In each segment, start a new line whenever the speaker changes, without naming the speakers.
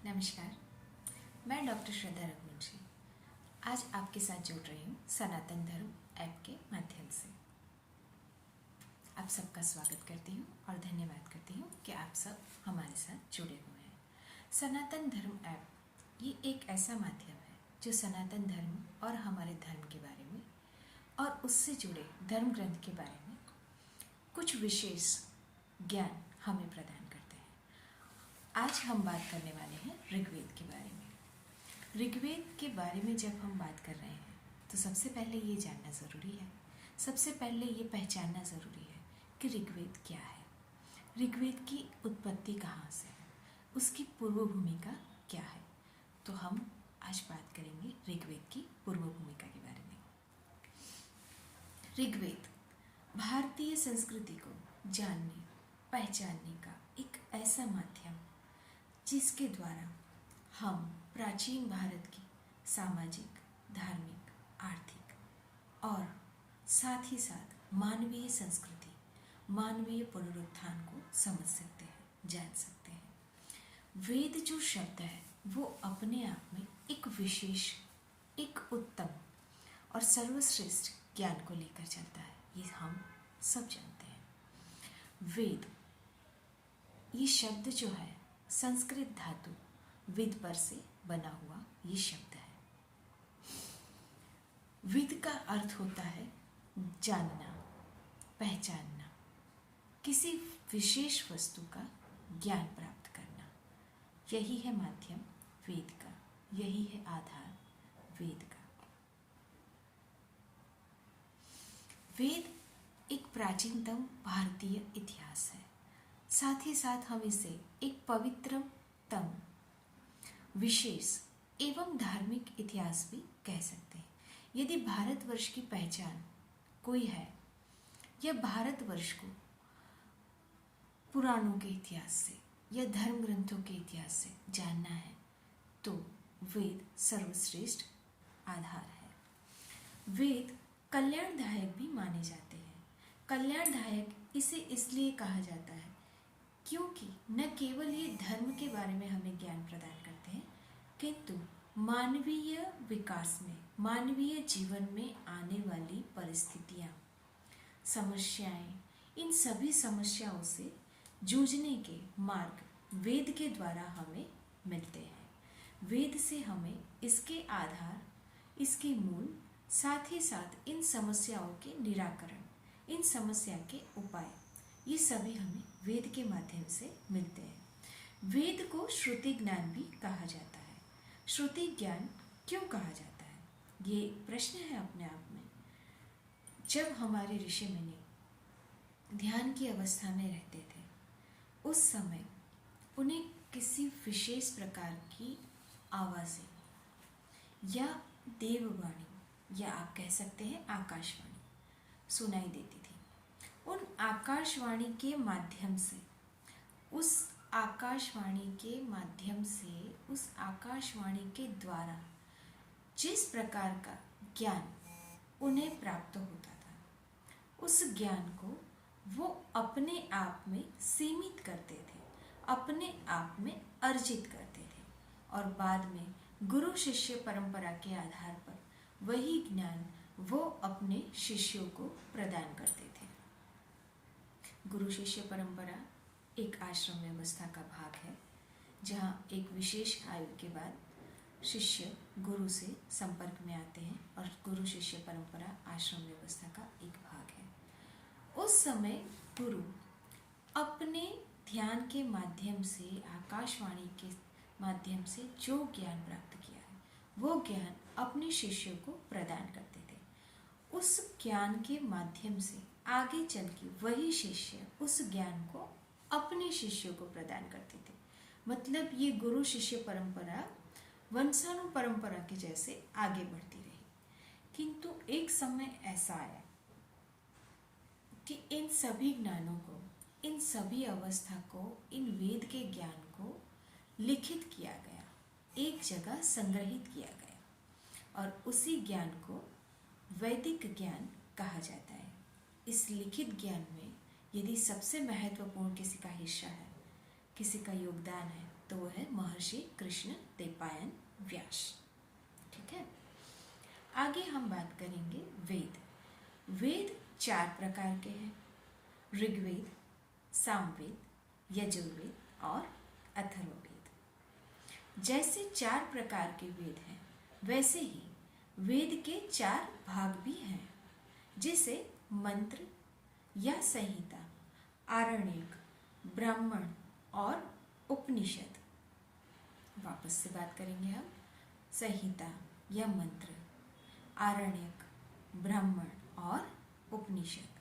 नमस्कार, मैं डॉक्टर श्रद्धा रघुवंशी आज आपके साथ जुड़ रही हूँ सनातन धर्म ऐप के माध्यम से। आप सबका स्वागत करती हूँ और धन्यवाद करती हूँ कि आप सब हमारे साथ जुड़े हुए हैं। सनातन धर्म ऐप ये एक ऐसा माध्यम है जो सनातन धर्म और हमारे धर्म के बारे में और उससे जुड़े धर्म ग्रंथ के बारे में कुछ विशेष ज्ञान हमें प्रदान करते हैं। आज हम बात करने वाले हैं ऋग्वेद के बारे में। ऋग्वेद के बारे में जब हम बात कर रहे हैं तो सबसे पहले ये जानना ज़रूरी है, सबसे पहले ये पहचानना ज़रूरी है कि ऋग्वेद क्या है, ऋग्वेद की उत्पत्ति कहाँ से है, उसकी पूर्व भूमिका क्या है। तो हम आज बात करेंगे ऋग्वेद की पूर्व भूमिका के बारे में। ऋग्वेद भारतीय संस्कृति को जानने पहचानने का एक ऐसा माध्यम जिसके द्वारा हम प्राचीन भारत की सामाजिक, धार्मिक, आर्थिक और साथ ही साथ मानवीय संस्कृति, मानवीय पुनरुत्थान को समझ सकते हैं, जान सकते हैं। वेद जो शब्द है वो अपने आप में एक विशेष, एक उत्तम और सर्वश्रेष्ठ ज्ञान को लेकर चलता है, ये हम सब जानते हैं। वेद ये शब्द जो है संस्कृत धातु विद पर से बना हुआ ये शब्द है। विद का अर्थ होता है जानना, पहचानना, किसी विशेष वस्तु का ज्ञान प्राप्त करना। यही है माध्यम वेद का, यही है आधार वेद का। वेद एक प्राचीनतम भारतीय इतिहास है, साथ ही साथ हम इसे एक पवित्रतम, विशेष एवं धार्मिक इतिहास भी कह सकते हैं। यदि भारतवर्ष की पहचान कोई है या भारतवर्ष को पुराणों के इतिहास से या धर्म ग्रंथों के इतिहास से जानना है तो वेद सर्वश्रेष्ठ आधार है। वेद कल्याणदायक भी माने जाते हैं। कल्याणदायक इसे इसलिए कहा जाता है क्योंकि न केवल ये धर्म के बारे में हमें ज्ञान प्रदान करते हैं किंतु मानवीय विकास में, मानवीय जीवन में आने वाली परिस्थितियाँ, समस्याएं, इन सभी समस्याओं से जूझने के मार्ग वेद के द्वारा हमें मिलते हैं। वेद से हमें इसके आधार, इसके मूल, साथ ही साथ इन समस्याओं के निराकरण, इन समस्या के उपाय, ये सभी हमें वेद के माध्यम से मिलते हैं। वेद को श्रुति ज्ञान भी कहा जाता है। श्रुति ज्ञान क्यों कहा जाता है, ये प्रश्न है अपने आप में। जब हमारे ऋषि मुनि ध्यान की अवस्था में रहते थे उस समय उन्हें किसी विशेष प्रकार की आवाज़ें या देववाणी या आप कह सकते हैं आकाशवाणी सुनाई देती थी। उन आकाशवाणी के माध्यम से, उस आकाशवाणी के माध्यम से, उस आकाशवाणी के द्वारा जिस प्रकार का ज्ञान उन्हें प्राप्त होता था उस ज्ञान को वो अपने आप में सीमित करते थे, अपने आप में अर्जित करते थे और बाद में गुरु शिष्य परंपरा के आधार पर वही ज्ञान वो अपने शिष्यों को प्रदान करते थे। गुरु शिष्य परंपरा एक आश्रम व्यवस्था का भाग है जहाँ एक विशेष आयु के बाद शिष्य गुरु से संपर्क में आते हैं और गुरु शिष्य परंपरा आश्रम व्यवस्था का एक भाग है। उस समय गुरु अपने ध्यान के माध्यम से, आकाशवाणी के माध्यम से जो ज्ञान प्राप्त किया है वो ज्ञान अपने शिष्यों को प्रदान करते थे। उस ज्ञान के माध्यम से आगे चल के वही शिष्य उस ज्ञान को अपने शिष्यों को प्रदान करते थे। मतलब ये गुरु शिष्य परंपरा वंशानुपरंपरा के जैसे आगे बढ़ती रही। किंतु एक समय ऐसा आया कि इन सभी ज्ञानों को, इन सभी अवस्था को, इन वेद के ज्ञान को लिखित किया गया, एक जगह संग्रहित किया गया और उसी ज्ञान को वैदिक ज्ञान कहा जाता है। इस लिखित ज्ञान में यदि सबसे महत्वपूर्ण किसी का हिस्सा है, किसी का योगदान है तो वो है महर्षि महर्षि कृष्ण द्वैपायन व्यास। ठीक है, आगे हम बात करेंगे वेद। वेद 4 प्रकार के हैं, ऋग्वेद, सामवेद, यजुर्वेद और अथर्ववेद। जैसे 4 प्रकार के वेद हैं, वैसे ही वेद के 4 भाग भी हैं, जिसे मंत्र या संहिता, आरण्यक, ब्राह्मण और उपनिषद। वापस से बात करेंगे हम। संहिता या मंत्र, आरण्यक, ब्राह्मण और उपनिषद,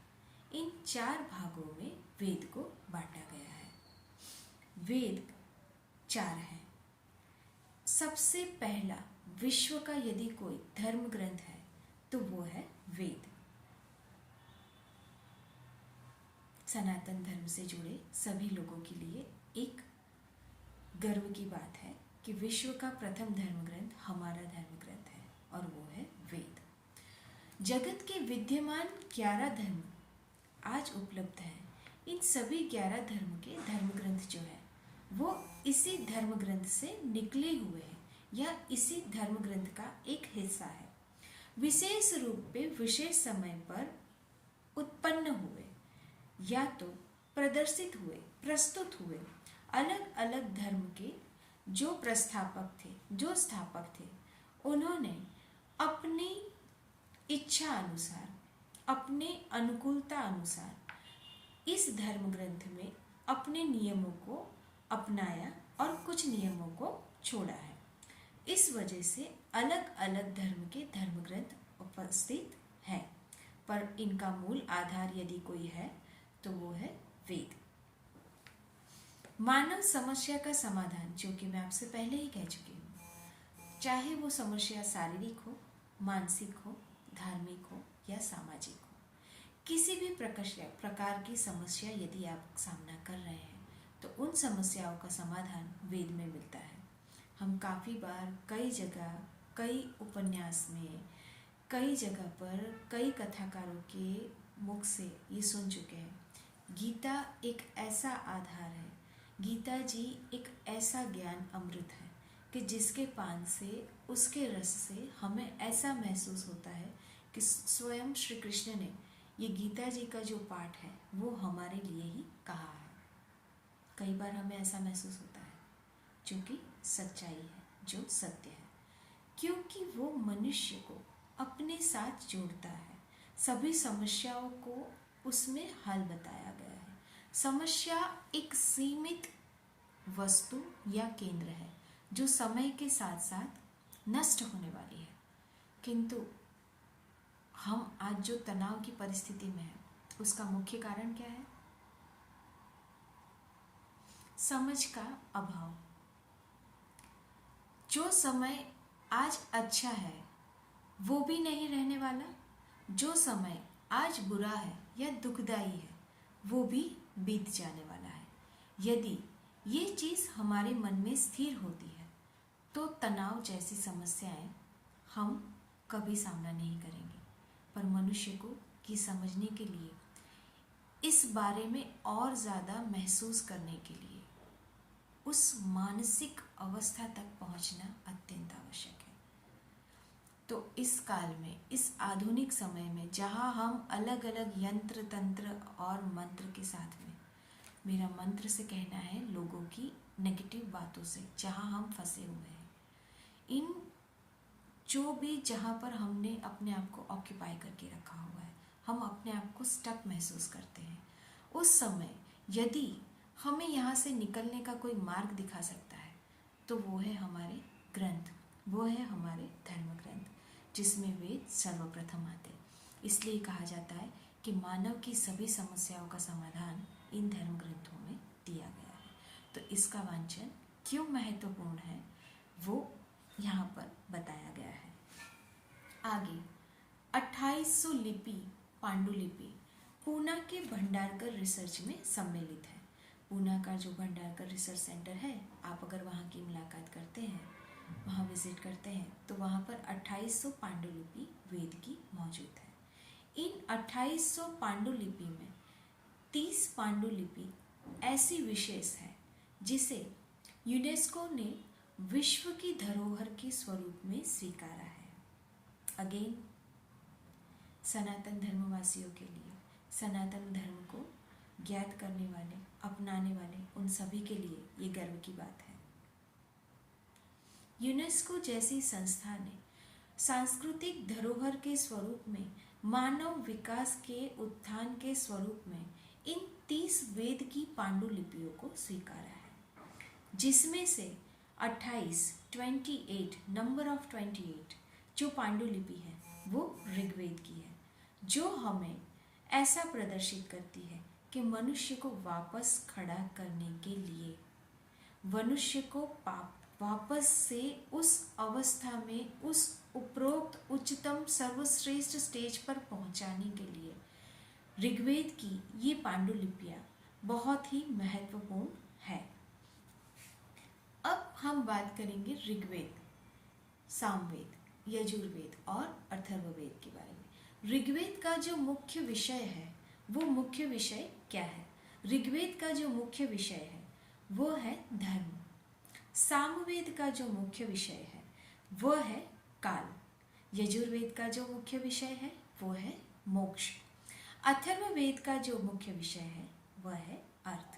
इन 4 भागों में वेद को बांटा गया है। वेद 4 हैं। सबसे पहला विश्व का यदि कोई धर्म ग्रंथ है तो वो है वेद। सनातन धर्म से जुड़े सभी लोगों के लिए एक गर्व की बात है कि विश्व का प्रथम धर्म ग्रंथ हमारा धर्म ग्रंथ है और वो है वेद। जगत के विद्यमान 11 धर्म आज उपलब्ध हैं। इन सभी 11 धर्म के धर्म ग्रंथ जो है वो इसी धर्म ग्रंथ से निकले हुए हैं या इसी धर्म ग्रंथ का एक हिस्सा है। विशेष रूप पे विशेष समय पर उत्पन्न हुए या तो प्रदर्शित हुए, प्रस्तुत हुए अलग अलग धर्म के जो प्रस्थापक थे, जो स्थापक थे, उन्होंने अपनी इच्छा अनुसार, अपने अनुकूलता अनुसार इस धर्म ग्रंथ में अपने नियमों को अपनाया और कुछ नियमों को छोड़ा है। इस वजह से अलग अलग धर्म के धर्म ग्रंथ उपस्थित हैं, पर इनका मूल आधार यदि कोई है तो वो है वेद। मानव समस्या का समाधान, जो कि मैं आपसे पहले ही कह चुकी हूँ, चाहे वो समस्या शारीरिक हो, मानसिक हो, धार्मिक हो या सामाजिक हो, किसी भी प्रकार की समस्या यदि आप सामना कर रहे हैं तो उन समस्याओं का समाधान वेद में मिलता है। हम काफ़ी बार कई जगह, कई उपन्यास में, कई जगह पर कई कथाकारों के मुख से ये सुन चुके हैं। गीता एक ऐसा आधार है, गीता जी एक ऐसा ज्ञान अमृत है कि जिसके पान से, उसके रस से हमें ऐसा महसूस होता है कि स्वयं श्री कृष्ण ने ये गीता जी का जो पाठ है वो हमारे लिए ही कहा है। कई बार हमें ऐसा महसूस होता है, जो कि सच्चाई है, जो सत्य है, क्योंकि वो मनुष्य को अपने साथ जोड़ता है। सभी समस्याओं को उसमें हल बताया गया है। समस्या एक सीमित वस्तु या केंद्र है जो समय के साथ साथ नष्ट होने वाली है, किंतु हम आज जो तनाव की परिस्थिति में हैं उसका मुख्य कारण क्या है? समझ का अभाव। जो समय आज अच्छा है वो भी नहीं रहने वाला, जो समय आज बुरा है या दुखदाई है वो भी बीत जाने वाला है। यदि ये चीज़ हमारे मन में स्थिर होती है तो तनाव जैसी समस्याएं हम कभी सामना नहीं करेंगे। पर मनुष्य को कि समझने के लिए, इस बारे में और ज़्यादा महसूस करने के लिए उस मानसिक अवस्था तक पहुंचना अत्यंत आवश्यक है। तो इस काल में, इस आधुनिक समय में, जहाँ हम अलग अलग यंत्र, तंत्र और मंत्र के साथ में, मेरा मंत्र से कहना है लोगों की नेगेटिव बातों से जहाँ हम फंसे हुए हैं, इन जो भी जहाँ पर हमने अपने आप को ऑक्यूपाई करके रखा हुआ है, हम अपने आप को स्टक महसूस करते हैं। उस समय यदि हमें यहाँ से निकलने का कोई मार्ग दिखा सकता है तो वो है हमारे ग्रंथ, वो है हमारे धर्म ग्रंथ, जिसमें वेद सर्वप्रथम आते। इसलिए कहा जाता है कि मानव की सभी समस्याओं का समाधान इन धर्म ग्रंथों में दिया गया है। तो इसका वांचन क्यों महत्वपूर्ण है वो यहाँ पर बताया गया है। आगे 2800 लिपि, पांडुलिपि पूना के भंडारकर रिसर्च में सम्मिलित है। पूना का जो भंडारकर रिसर्च सेंटर है, आप अगर वहाँ की मुलाकात करते हैं, वहाँ विजिट करते हैं, तो वहाँ पर 2800 पांडुलिपि वेद की मौजूद है। इन 2800 पांडुलिपि में 30 पांडुलिपि ऐसी विशेष है जिसे यूनेस्को ने विश्व की धरोहर के स्वरूप में स्वीकारा है। अगेन, सनातन धर्मवासियों के लिए, सनातन धर्म को ज्ञात करने वाले, अपनाने वाले उन सभी के लिए ये गर्व की बात है। यूनेस्को जैसी संस्था ने सांस्कृतिक धरोहर के स्वरूप में, मानव विकास के उत्थान के स्वरूप में इन 30 वेद की पांडुलिपियों को स्वीकारा है, जिसमें से 28 नंबर ऑफ 28 जो पांडुलिपि है वो ऋग्वेद की है, जो हमें ऐसा प्रदर्शित करती है कि मनुष्य को वापस खड़ा करने के लिए, मनुष्य को वापस से उस अवस्था में, उस उपरोक्त उच्चतम सर्वश्रेष्ठ स्टेज पर पहुंचाने के लिए ऋग्वेद की ये पांडुलिपियां बहुत ही महत्वपूर्ण है। अब हम बात करेंगे ऋग्वेद, सामवेद, यजुर्वेद और अथर्ववेद के बारे में। ऋग्वेद का जो मुख्य विषय है वो मुख्य विषय क्या है? ऋग्वेद का जो मुख्य विषय है वो है धर्म। सामवेद का जो मुख्य विषय है वो है काल। यजुर्वेद का जो मुख्य विषय है वो है मोक्ष। अथर्ववेद का जो मुख्य विषय है वह है अर्थ।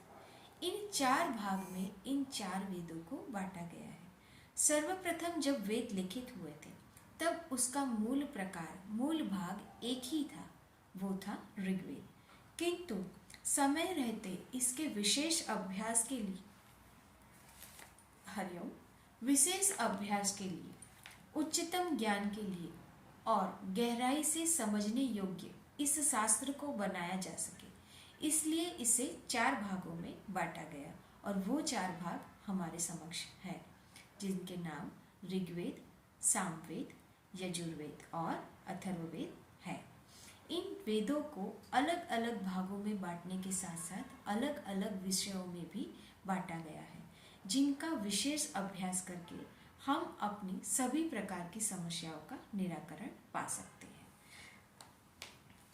इन 4 भाग में इन 4 वेदों को बांटा गया है। सर्वप्रथम जब वेद लिखित हुए थे तब उसका मूल प्रकार, मूल भाग एक ही था, वो था ऋग्वेद। किंतु समय रहते इसके विशेष अभ्यास के लिए, हरिओम, विशेष अभ्यास के लिए, उच्चतम ज्ञान के लिए और गहराई से समझने योग्य इस शास्त्र को बनाया जा सके, इसलिए इसे 4 भागों में बांटा गया और वो 4 भाग हमारे समक्ष हैं, जिनके नाम ऋग्वेद, सामवेद, यजुर्वेद और अथर्ववेद है। इन वेदों को अलग अलग भागों में बांटने के साथ साथ अलग अलग विषयों में भी बांटा गया है, जिनका विशेष अभ्यास करके हम अपनी सभी प्रकार की समस्याओं का निराकरण पा सकते हैं।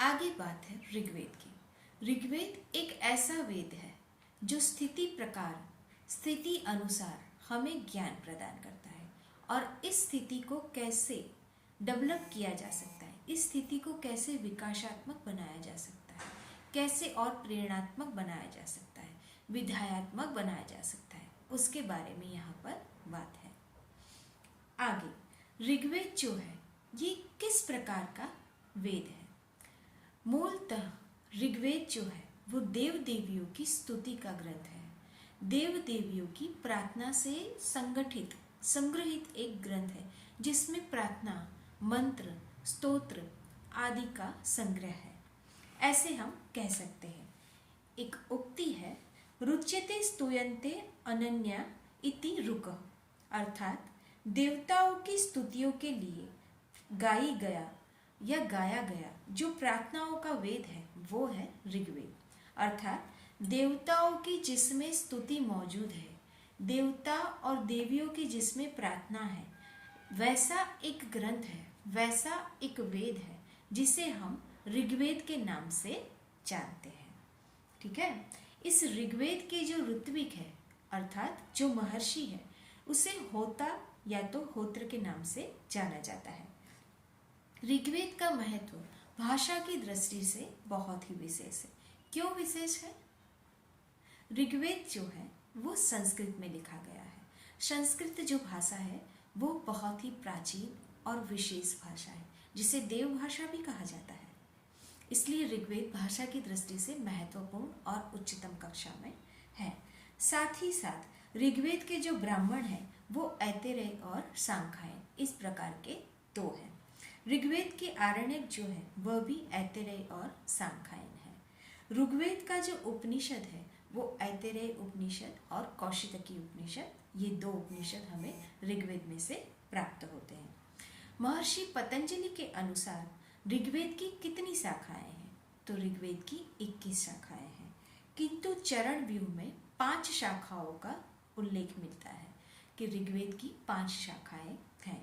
आगे बात है ऋग्वेद की। ऋग्वेद एक ऐसा वेद है जो स्थिति प्रकार, स्थिति अनुसार हमें ज्ञान प्रदान करता है और इस स्थिति को कैसे डेवलप किया जा सकता है, इस स्थिति को कैसे विकासात्मक बनाया जा सकता है, कैसे और प्रेरणात्मक बनाया जा सकता है, विधायात्मक बनाया जा सकता है, उसके बारे में यहाँ पर बात है। आगे, ऋग्वेद जो है ये किस प्रकार का वेद है? मूलतः ऋग्वेद जो है वो देव देवियों की स्तुति का ग्रंथ है। देव देवियों की प्रार्थना से संग्रहित एक ग्रंथ है, जिसमें प्रार्थना, मंत्र, स्तोत्र आदि का संग्रह है, ऐसे हम कह सकते हैं। एक उक्ति है, रुच्यते स्तूयन्ते अनन्या इति रुक, अर्थात देवताओं की स्तुतियों के लिए गाई गया या गाया गया जो प्रार्थनाओं का वेद है वो है ऋग्वेद। अर्थात देवताओं की जिसमें स्तुति मौजूद है, देवता और देवियों की जिसमें प्रार्थना है, वैसा एक ग्रंथ है, वैसा एक वेद है जिसे हम ऋग्वेद के नाम से जानते हैं। ठीक है, इस ऋग्वेद के जो ऋत्विक है अर्थात जो महर्षि है उसे होता या तो होत्र के नाम से जाना जाता है। ऋग्वेद का महत्व भाषा की दृष्टि से बहुत ही विशेष है। क्यों विशेष है? ऋग्वेद जो है वो संस्कृत में लिखा गया है। संस्कृत जो भाषा है वो बहुत ही प्राचीन और विशेष भाषा है, जिसे देव भाषा भी कहा जाता है। इसलिए ऋग्वेद भाषा की दृष्टि से महत्वपूर्ण और उच्चतम कक्षा में है। साथ ही साथ ऋग्वेद के जो ब्राह्मण हैं वो ऐतरेय और सांख्यायन, इस प्रकार के 2 हैं। ऋग्वेद के आरण्यक जो है वह भी ऐतरेय और सांख्यायन है। ऋग्वेद का जो उपनिषद है वो ऐतरेय उपनिषद और कौशितकी उपनिषद, ये 2 उपनिषद हमें ऋग्वेद में से प्राप्त होते हैं। महर्षि पतंजलि के अनुसार ऋग्वेद की कितनी शाखाएं हैं? तो ऋग्वेद की 21 शाखाएं हैं, किंतु चरण व्यूह में 5 शाखाओं का उल्लेख मिलता है कि ऋग्वेद की 5 शाखाएं हैं।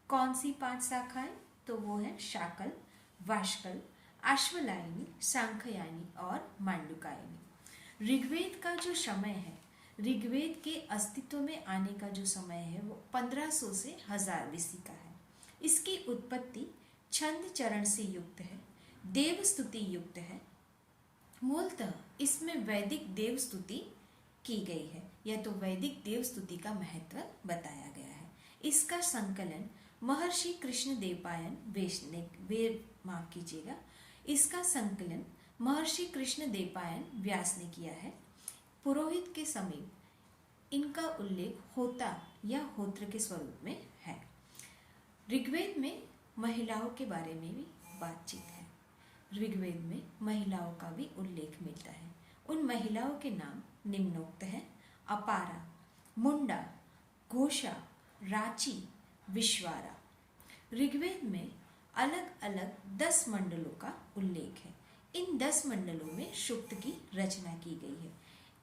कौन सी 5 शाखाएं? तो वो है शाकल, वाष्कल, आश्वलायनी, सांख्यायनी और मांडुकायनी। ऋग्वेद का जो समय है, ऋग्वेद के अस्तित्व में आने का जो समय है वो 1500 से 1000 BC का है। इसकी उत्पत्ति छंद चरण से युक्त है, देव स्तुति युक्त है। मूलतः इसमें वैदिक देव स्तुति की गई है, या तो वैदिक देव स्तुति का महत्व बताया गया है। इसका संकलन महर्षि कृष्णदेवपायन इसका संकलन महर्षि कृष्णदेवपायन व्यास ने किया है। पुरोहित के समीप इनका उल्लेख होता या होत्र के स्वरूप में है। ऋग्वेद में महिलाओं के बारे में भी बातचीत है। ऋग्वेद में महिलाओं का भी उल्लेख मिलता है। उन महिलाओं के नाम निम्नोक्त है: अपारा, मुंडा, घोषा, राची, विश्वारा। ऋग्वेद में अलग अलग 10 मंडलों का उल्लेख है। इन 10 मंडलों में सूक्त की रचना की गई है।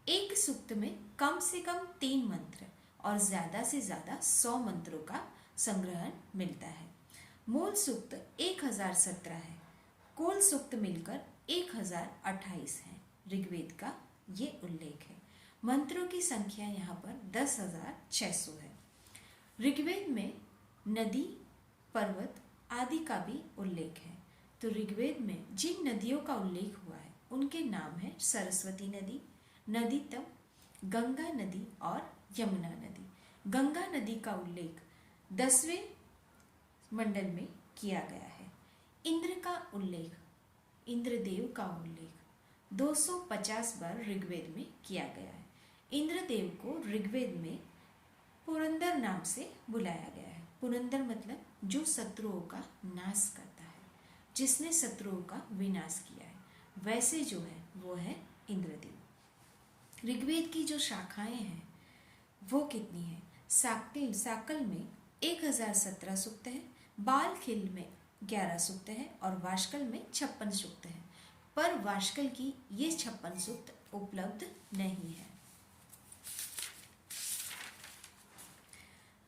एक सूक्त में कम से कम 3 मंत्र और ज्यादा से ज्यादा 100 मंत्रों का संग्रहण मिलता है। मूल सूक्त 1017 है। कुल सूक्त मिलकर 1028 है। ऋग्वेद का ये उल्लेख है। मंत्रों की संख्या यहाँ पर 10,600 है। ऋग्वेद में नदी, पर्वत आदि का भी उल्लेख है। तो ऋग्वेद में जिन नदियों का उल्लेख हुआ है उनके नाम है सरस्वती नदी, नदीतम, गंगा नदी और यमुना नदी। गंगा नदी का उल्लेख 10वें मंडल में किया गया है। इंद्र का उल्लेख, इंद्रदेव का उल्लेख 250 बार ऋग्वेद में किया गया है। इंद्रदेव को ऋग्वेद में पुरंदर नाम से बुलाया गया है। पुरंदर मतलब जो शत्रुओं का नाश करता है, जिसने शत्रुओं का विनाश किया है, वैसे जो है वो है इंद्रदेव। ऋग्वेद की जो शाखाएं हैं वो कितनी है? साकल में 1017 सूक्त है, बालखिल में 11 सूक्त है और वाशकल में 56 सूक्त है। पर वाशकल की ये 56 सूक्त उपलब्ध नहीं है।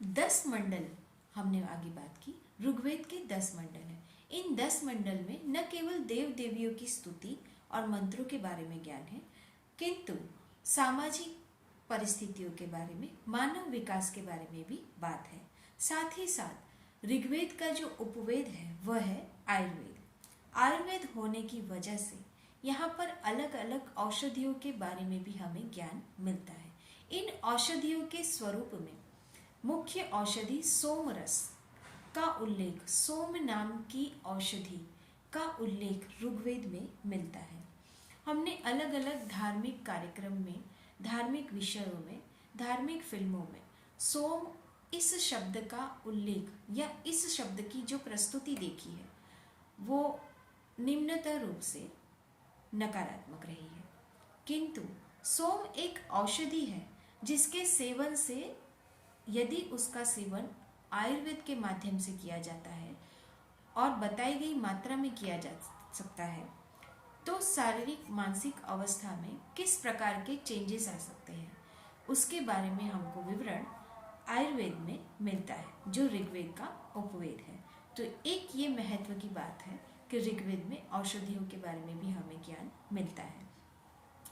10 मंडल हमने आगे बात की। ऋग्वेद के 10 मंडल हैं। इन 10 मंडल में न केवल देव देवियों की स्तुति और मंत्रों के बारे में ज्ञान है, किंतु सामाजिक परिस्थितियों के बारे में, मानव विकास के बारे में भी बात है। साथ ही साथ ऋग्वेद का जो उपवेद है वह है आयुर्वेद। आयुर्वेद होने की वजह से यहाँ पर अलग अलग औषधियों के बारे में भी हमें ज्ञान मिलता है। इन औषधियों के स्वरूप में मुख्य औषधि सोमरस का उल्लेख, सोम नाम की औषधि का उल्लेख ऋग्वेद में मिलता है। हमने अलग अलग धार्मिक कार्यक्रम में, धार्मिक विषयों में, धार्मिक फिल्मों में सोम इस शब्द का उल्लेख या इस शब्द की जो प्रस्तुति देखी है वो निम्नतर रूप से नकारात्मक रही है। किंतु सोम एक औषधि है जिसके सेवन से, यदि उसका सेवन आयुर्वेद के माध्यम से किया जाता है और बताई गई मात्रा में किया जा सकता है, तो शारीरिक मानसिक अवस्था में किस प्रकार के चेंजेस आ सकते हैं उसके बारे में हमको विवरण आयुर्वेद में मिलता है, जो ऋग्वेद का उपवेद है। तो एक ये महत्व की बात है कि ऋग्वेद में औषधियों के बारे में भी हमें ज्ञान मिलता है।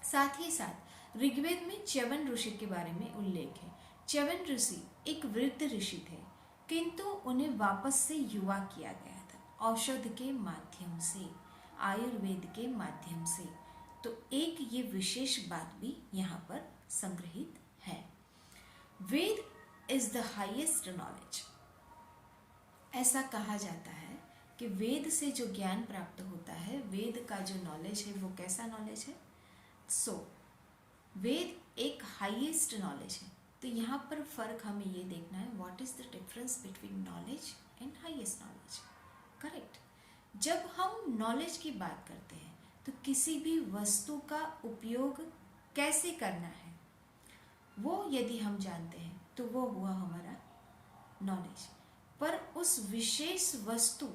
साथ ही साथ ऋग्वेद में च्यवन ऋषि के बारे में उल्लेख है। च्यवन ऋषि एक वृद्ध ऋषि थे, किंतु उन्हें वापस से युवा किया गया था औषध के माध्यम से, आयुर्वेद के माध्यम से। तो एक ये विशेष बात भी यहाँ पर संग्रहित है। वेद इज द हाईएस्ट नॉलेज। ऐसा कहा जाता है कि वेद से जो ज्ञान प्राप्त होता है, वेद का जो नॉलेज है वो कैसा नॉलेज है? वेद एक हाईएस्ट नॉलेज है। तो यहाँ पर फर्क हमें ये देखना है, what is the difference between knowledge and highest knowledge. Correct. जब हम नॉलेज की बात करते हैं तो किसी भी वस्तु का उपयोग कैसे करना है वो यदि हम जानते हैं तो वो हुआ हमारा नॉलेज। पर उस विशेष वस्तु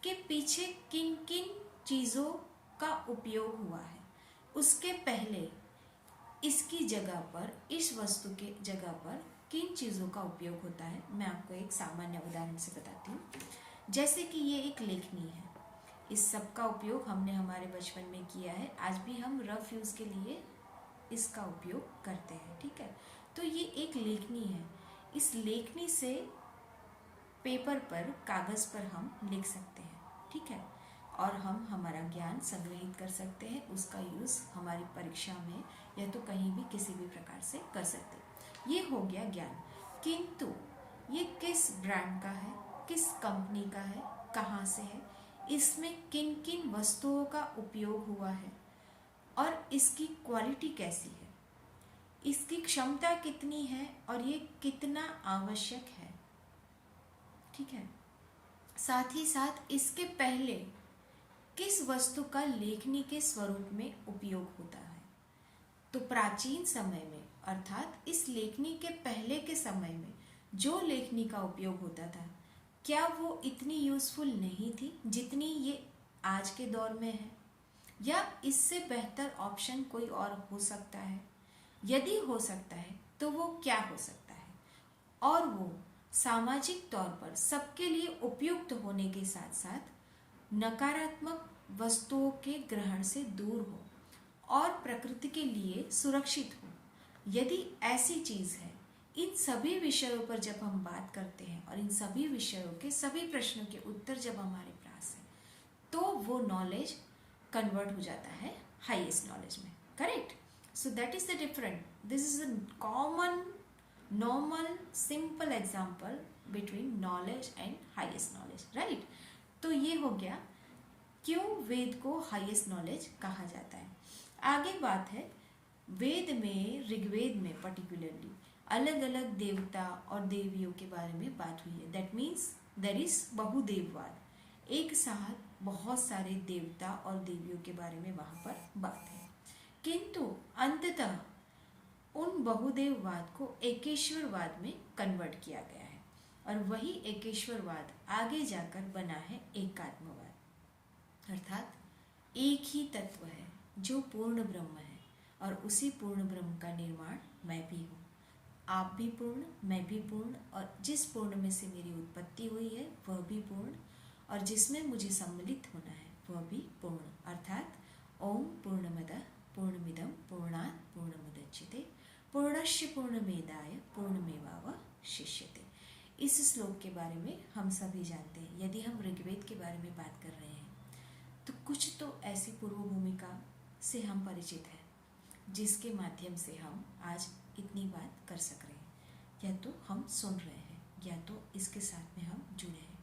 के पीछे किन किन चीज़ों का उपयोग हुआ है, उसके पहले इसकी जगह पर, इस वस्तु के जगह पर किन चीज़ों का उपयोग होता है, मैं आपको एक सामान्य उदाहरण से बताती हूँ। जैसे कि ये एक लेखनी है, इस सब का उपयोग हमने हमारे बचपन में किया है। आज भी हम रफ यूज़ के लिए इसका उपयोग करते हैं। ठीक है, तो ये एक लेखनी है। इस लेखनी से पेपर पर, कागज़ पर हम लिख सकते हैं। ठीक है, और हम हमारा ज्ञान संग्रहित कर सकते हैं। उसका यूज़ हमारी परीक्षा में या तो कहीं भी किसी भी प्रकार से कर सकते हैं। ये हो गया ज्ञान। किंतु ये किस ब्रांड का है, किस कंपनी का है, कहाँ से है, इसमें किन किन वस्तुओं का उपयोग हुआ है और इसकी क्वालिटी कैसी है, इसकी क्षमता कितनी है और ये कितना आवश्यक है। ठीक है, साथ ही साथ इसके पहले किस वस्तु का लेखनी के स्वरूप में उपयोग होता है। तो प्राचीन समय में, अर्थात इस लेखनी के पहले के समय में जो लेखनी का उपयोग होता था, क्या वो इतनी यूज़फुल नहीं थी जितनी ये आज के दौर में है, या इससे बेहतर ऑप्शन कोई और हो सकता है? यदि हो सकता है तो वो क्या हो सकता है, और वो सामाजिक तौर पर सबके लिए उपयुक्त होने के साथ साथ नकारात्मक वस्तुओं के ग्रहण से दूर हो और प्रकृति के लिए सुरक्षित हो। यदि ऐसी चीज़ है, इन सभी विषयों पर जब हम बात करते हैं और इन सभी विषयों के सभी प्रश्नों के उत्तर जब हमारे पास है, तो वो नॉलेज कन्वर्ट हो जाता है हाईएस्ट नॉलेज में। Correct? So that is the different, this is a common normal simple example between knowledge and highest knowledge. Right? तो ये हो गया क्यों वेद को हाईएस्ट नॉलेज कहा जाता है। आगे बात है, वेद में, ऋग्वेद में पर्टिकुलरली अलग अलग देवता और देवियों के बारे में बात हुई है। दैट मीन्स देयर इज बहुदेववाद, एक साथ बहुत सारे देवता और देवियों के बारे में वहाँ पर बात है। किंतु अंततः उन बहुदेववाद को एकेश्वरवाद में कन्वर्ट किया गया है, और वही एकेश्वरवाद आगे जाकर बना है एकात्मवाद, अर्थात एक ही तत्व है जो पूर्ण ब्रह्म है, और उसी पूर्ण ब्रह्म का निर्माण मैं भी हूँ। आप भी पूर्ण, मैं भी पूर्ण, और जिस पूर्ण में से मेरी उत्पत्ति हुई है वह भी पूर्ण, और जिसमें मुझे सम्मिलित होना है वह भी पूर्ण, अर्थात ओम पूर्णमदः पूर्णमिदं पूर्णात् पूर्णमुदच्यते पूर्णस्य पूर्णमेवाय पूर्णमेवावशिष्यते। इस श्लोक के बारे में हम सभी जानते हैं। यदि हम ऋग्वेद के बारे में बात कर रहे हैं तो कुछ तो ऐसी पूर्व भूमिका से हम परिचित हैं जिसके माध्यम से हम आज इतनी बात कर सक रहे हैं, या तो हम सुन रहे हैं या तो इसके साथ में हम जुड़े हैं।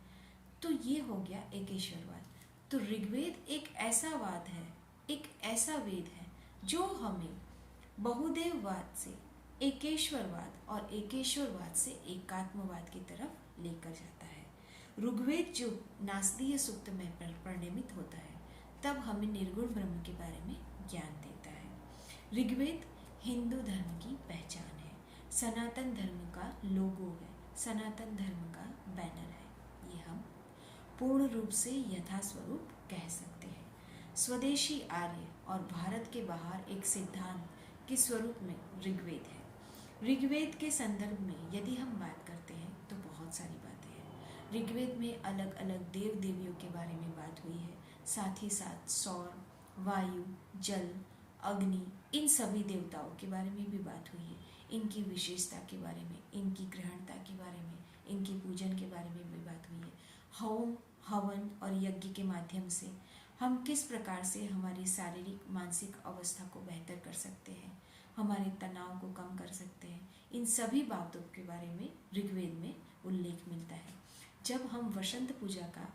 तो ये हो गया एकेश्वरवाद। तो ऋग्वेद एक ऐसा वाद है, एक ऐसा वेद है जो हमें बहुदेववाद से एकेश्वरवाद और एकेश्वरवाद से एकात्मवाद की तरफ लेकर जाता है। ऋग्वेद जो नासदीय सूक्त में परिणमित होता है, तब हमें निर्गुण ब्रह्म के बारे में ज्ञान देता है। ऋग्वेद हिंदू धर्म की पहचान है, सनातन धर्म का लोगो है, सनातन धर्म का बैनर है। ये हम पूर्ण रूप से यथास्वरूप कह सकते हैं। स्वदेशी आर्य और भारत के बाहर एक सिद्धांत के स्वरूप में ऋग्वेद है। ऋग्वेद के संदर्भ में यदि हम बात करते हैं तो बहुत सारी बातें हैं। ऋग्वेद में अलग अलग देव देवियों के बारे में बात हुई है, साथ ही साथ सौर, वायु, जल, अग्नि, इन सभी देवताओं के बारे में भी बात हुई है। इनकी विशेषता के बारे में, इनकी ग्रहणता के बारे में, इनकी पूजन के बारे में भी बात हुई है। होम, हवन और यज्ञ के माध्यम से हम किस प्रकार से हमारी शारीरिक मानसिक अवस्था को बेहतर कर सकते हैं, हमारे तनाव को कम कर सकते हैं, इन सभी बातों के बारे में ऋग्वेद में उल्लेख मिलता है। जब हम वसंत पूजा का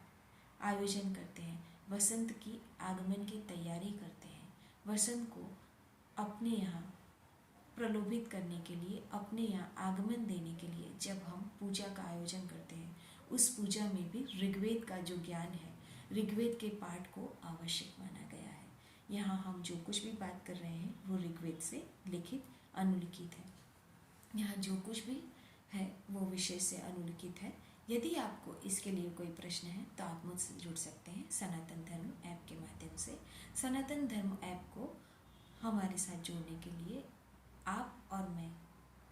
आयोजन करते हैं, वसंत की आगमन की तैयारी करते हैं, वसंत को अपने यहाँ प्रलोभित करने के लिए, अपने यहाँ आगमन देने के लिए जब हम पूजा का आयोजन करते हैं, उस पूजा में भी ऋग्वेद का जो ज्ञान है, ऋग्वेद के पाठ को आवश्यक माना गया है। यहाँ हम जो कुछ भी बात कर रहे हैं वो ऋग्वेद से लिखित अनुलिखित है। यहाँ जो कुछ भी है वो विषय से अनुलिखित है। यदि आपको इसके लिए कोई प्रश्न है तो आप मुझसे जुड़ सकते हैं सनातन धर्म ऐप के माध्यम से। सनातन धर्म ऐप को हमारे साथ जोड़ने के लिए आप और मैं,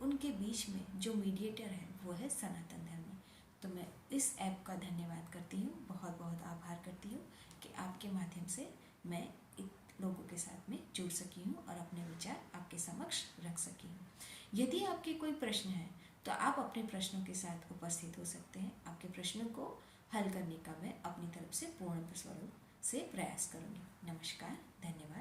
उनके बीच में जो मीडिएटर है वो है सनातन धर्म। तो मैं इस ऐप का धन्यवाद करती हूँ, बहुत बहुत आभार करती हूँ कि आपके माध्यम से मैं लोगों के साथ में जुड़ सकी हूँ और अपने विचार आपके समक्ष रख सकी हूँ। यदि आपके कोई प्रश्न है तो आप अपने प्रश्नों के साथ उपस्थित हो सकते हैं। आपके प्रश्नों को हल करने का मैं अपनी तरफ से पूर्ण स्वरूप से प्रयास करूँगी। नमस्कार, धन्यवाद।